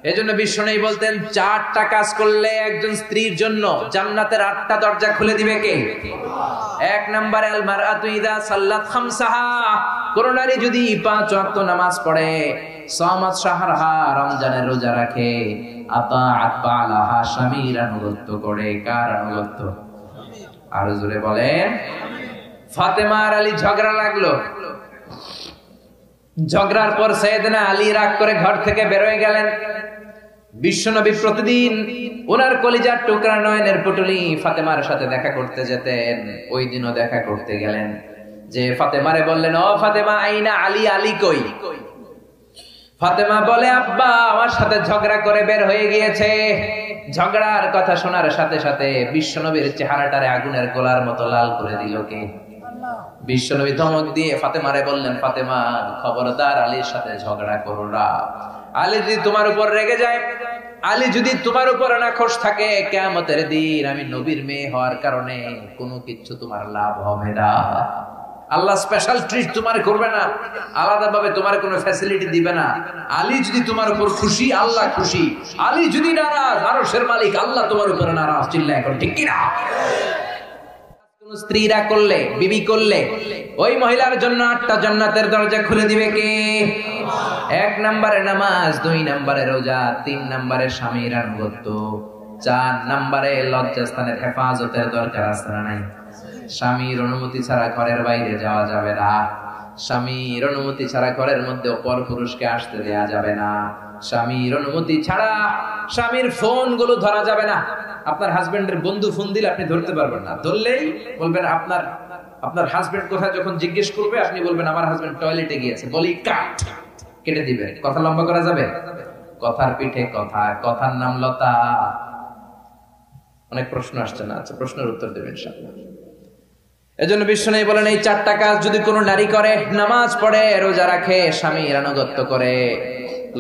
এজন্য বিশ্বনবী বলতেন 4টা কাজ করলে একজন স্ত্রীর জন্য জান্নাতের 8টা দরজা খুলে দিবে কে? 1 নম্বরে আল মারআতু ইযা সাল্লাত খামসাহা, কোন নারী যদি 5 ওয়াক্ত নামাজ পড়ে, সামাত শাহরহা, রমজানের রোজা রাখে, আতাআত বালাহা, স্বামীর আনুগত্য করে। কার আনুগত্য? আর জোরে বলেন। ফাতেমা আর আলী ঝগড়া লাগলো। ঝগড়ার পর সাইয়েদনা আলী রাগ করে ঘর থেকে বের হয়ে গেলেন। বিশ্বনবী প্রতিদিন ওনার কলিজার টুকরা নয়নের পুটুলি ফাতেমার সাথে দেখা করতে যেতেন। ওই দিনও দেখা করতে গেলেন। যে ফাতেমারে বললেন, ও ফাতেমা, আইনা আলী, আলী কই? ফাতেমা বলে, আব্বা আমার সাথে ঝগড়া করে বের হয়ে গিয়েছে। ঝগড়ার কথা শোনার সাথে সাথে বিশ্বনবীর চেহারাটারে আগুনের গোলার মতো লাল করে দিল কে? বিশ্বনবী ধমক দিয়ে ফাতেমারে বললেন, ফাতেমা খবরদার আলীর সাথে ঝগড়া করো না। আলী যদি তোমার উপর রেগে যায়, আলী যদি তোমার উপর নাখোশ থাকে, কিয়ামতের দিন আমি নবীর মেয়ে হওয়ার কারণে কোনো কিছু তোমার লাভ হবে না। আল্লাহ স্পেশাল ট্রিট তোমার করবে না, আলাদাভাবে তোমার কোনো ফ্যাসিলিটি দিবে না। আলী যদি তোমার উপর খুশি, আল্লাহ খুশি। আলী যদি নারাজ, আরশের মালিক আল্লাহ তোমার উপর নারাজ। চিল্লায় এখন ঠিক কি না? কোন স্ত্রীরা করলে, বিবি করলে, ওই মহিলার জন্য 8টা জান্নাতের দরজা খুলে দিবে কে? 1 নম্বরে নামাজ, 2 নম্বরে রোজা, 3 নম্বরে স্বামীর আনুগত্য, 4 নম্বরে লজ্জাস্থানের হেফাজতের দরকার আছে না নাই? স্বামীর অনুমতি ছাড়া ঘরের বাইরে যাওয়া যাবে না। স্বামীর অনুমতি ছাড়া ঘরের মধ্যে অপর পুরুষকে আসতে দেয়া যাবে না। স্বামীর অনুমতি ছাড়া স্বামীর ফোন গুলো ধরা যাবে না। আপনার হাজবেন্ডের বন্ধু ফোন দিলে আপনি ধরতে পারবেন না। ধরলেই বলবেন আপনার হাজবেন্ড কোথায়, যখন জিজ্ঞেস করবে আপনি বলবেন আমার হাজবেন্ড টয়লেটে গিয়েছে, বলি কাট, কেটে দিবে। কথা লম্বা করা যাবে? কথার পিঠে কথা, কথার নাম লতা। অনেক প্রশ্ন আসছে না? আচ্ছা, প্রশ্নের উত্তর দেবেন ইনশাআল্লাহ। এজন্য বিশ্বনবী বলেন, এই 4টা কাজ যদি কোনো নারী করে, নামাজ পড়ে, রোজা রাখে, স্বামীর আনুগত্য করে,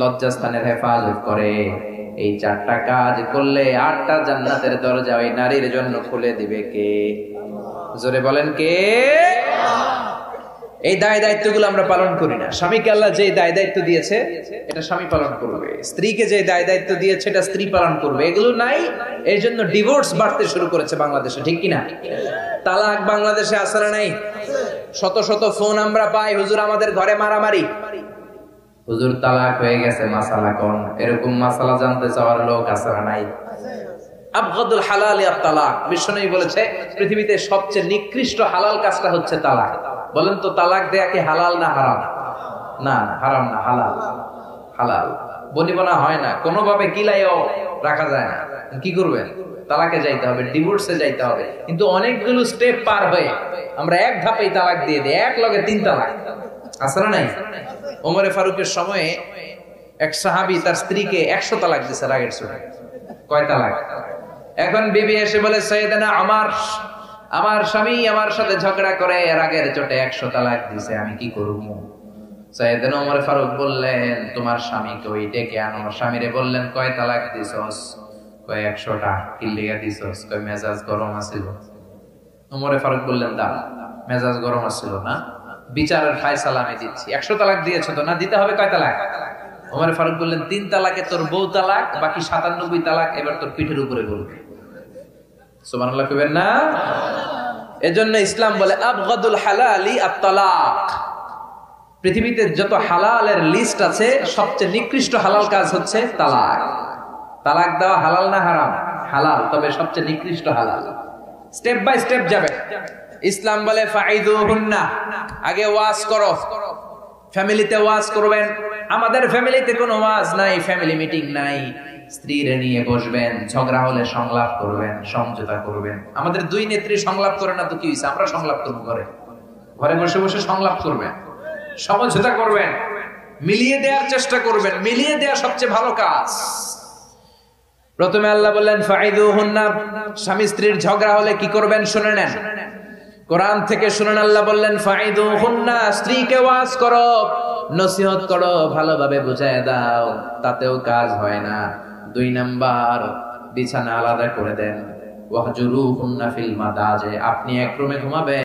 লজ্জাস্থানের হেফাজত করে, এই 4টা কাজ করলে 8টা জান্নাতের দরজা ওই নারীর জন্য খুলে দিবে কে? জোরে বলেন কে? এই দায় দায়িত্বগুলো আমরা পালন করি না। স্বামীকে আল্লাহ যে দায় দায়িত্ব দিয়েছে এটা স্বামী পালন করবে, স্ত্রীকে যে দায় দায়িত্ব দিয়েছে এটা স্ত্রী পালন করবে। এগুলো নাই, এই জন্য ডিভোর্স বাড়তে শুরু করেছে বাংলাদেশে, ঠিক কিনা? তালাক বাংলাদেশে আছে না নাই? শত শত ফোন আমরা পাই, হুজুর আমাদের ঘরে মারামারি, হুজুর তালাক হয়ে গেছে, মাসালা কোন? এরকম মাসালা জানতে চাওয়ার লোক আছে না নাই? আবগাদুল হালাল আত-তালাক। বিশ্বনবী বলেছে পৃথিবীতে সবচেয়ে নিকৃষ্ট হালাল কাজটা হচ্ছে তালাক। বলেন তো, তালাক দেয়া কি হালাল না হারাম? না, হারাম না, হালাল। হালাল বনিবনা হয় না, কোনোভাবে কিলাইও রাখা যায় না। কি করবেন? তালাকে যাইতে হবে, ডিভোর্সে যাইতে হবে। কিন্তু অনেকগুলো স্টেপ পার হয়ে আমরা এক ধাপেই তালাক দিয়ে দিই, এক লগে 3 তালাক। আছে না নাই? ওমরে ফারুকের সময়ে এক সাহাবী তার স্ত্রীকে 100 তালাক দিয়েছে রাগের চোটে। কয় তালাক? এখন বিবি এসে বলে, সাইয়েদনা আমার স্বামী আমার সাথে ঝগড়া করে রাগের চোটে 100 তালাক দিয়েছে, আমি কি করব? সাইয়েদনা ওমর ফারুক বললেন, তোমার স্বামীকে ওই ডেকে আনো। স্বামীরে বললেন, কয় তালাক দিছস? কয় 100টা। কি লিগা দিছস? কয় মেজাজ গরম আছিল। ওমর ফারুক বললেন, দাঁড়া, মেজাজ গরম আছিল না, বিচারের ফায়সালা আমি দিচ্ছি। 100 তালাক দিয়েছো তো, না দিতে হবে কয় তালাক? ওমর ফারুক বললেন, 3 তালাকে তোর বউ তালাক, বাকি 97 তালাক এবার তোর পিঠের উপরে বলবে। সুবহানাল্লাহ কইবেন না? এজন্য ইসলাম বলে আবগাদুল হালালি আত-তালাক। পৃথিবীতে যত হালালের লিস্ট আছে, সবচেয়ে নিকৃষ্ট হালাল কাজ হচ্ছে তালাক। তালাক দেওয়া হালাল না হারাম? হালাল, তবে সবচেয়ে নিকৃষ্ট হালাল। স্টেপ বাই স্টেপ যাবে। ইসলাম বলে ফাইদুহুন্না, আগে ওয়াজ করো, ফ্যামিলিতে ওয়াজ করবেন। আমাদের ফ্যামিলিতে কোনো ওয়াজ নাই, ফ্যামিলি মিটিং নাই। স্ত্রীরে নিয়ে বসবেন, ঝগড়া হলে সংলাপ করবেন, সমঝোতা করবেন। আমাদের 2 নেত্রী সংলাপ করে না তো কি হইছে? আমরা সংলাপ করব ঘরে, ঘরে বসে বসে সংলাপ করবেন, সমঝোতা করবেন, মিলিয়ে দেওয়ার চেষ্টা করবেন। মিলিয়ে দেওয়া সবচেয়ে ভালো কাজ। প্রথমে আল্লাহ বললেন ফাইদুহুন্না, স্বামী স্ত্রীর ঝগড়া হলে কি করবেন শুনে নেন। কোরআন থেকে শুনুন, আল্লাহ বললেন ফাইদুহুন্না, স্ত্রীকে ওয়াজ করো, নসিহত করো, ভালোভাবে বুঝায় দাও, তাতেও কাজ হয় না। 2 নাম্বার, বিছানা আলাদা করে দেন। ওয়াহজুরুহুন্না ফিল মাদাজি, আপনি এক রুমে ঘুমাবেন।